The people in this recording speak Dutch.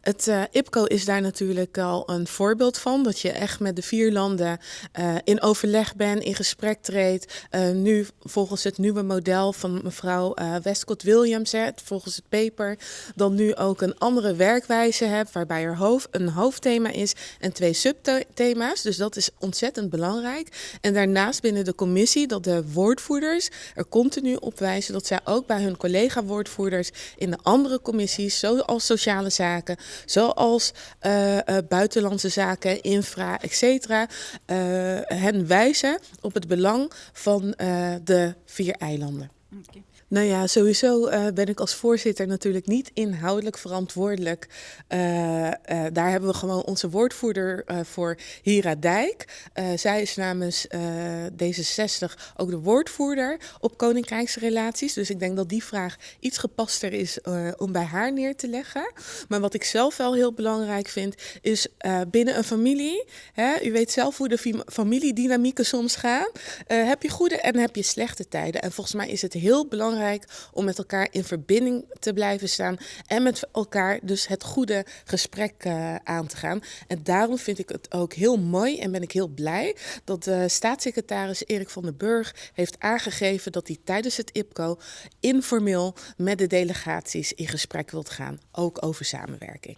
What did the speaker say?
Het IPCO is daar natuurlijk al een voorbeeld van. Dat je echt met de 4 landen in overleg bent, in gesprek treedt. Nu volgens het nieuwe model van mevrouw Westcott Williams, volgens het paper, dan nu ook een andere werkwijze hebt, waarbij er een hoofdthema is en 2 subthema's. Dus dat is ontzettend belangrijk. En daarnaast binnen de commissie dat de woordvoerders er continu op wijzen dat zij ook bij hun collega-woordvoerders in de andere commissies, zoals sociale zaken, zoals buitenlandse zaken, infra, etc. Hen wijzen op het belang van de 4 eilanden. Okay. Nou ja, sowieso ben ik als voorzitter natuurlijk niet inhoudelijk verantwoordelijk. Daar hebben we gewoon onze woordvoerder voor, Hira Dijk. Zij is namens D66 ook de woordvoerder op Koninkrijksrelaties. Dus ik denk dat die vraag iets gepaster is om bij haar neer te leggen. Maar wat ik zelf wel heel belangrijk vind, is binnen een familie. U weet zelf hoe de familiedynamieken soms gaan. Heb je goede en heb je slechte tijden. En volgens mij is het heel belangrijk om met elkaar in verbinding te blijven staan en met elkaar dus het goede gesprek aan te gaan. En daarom vind ik het ook heel mooi en ben ik heel blij dat de staatssecretaris Erik van den Burg heeft aangegeven dat hij tijdens het IPCO informeel met de delegaties in gesprek wilt gaan, ook over samenwerking.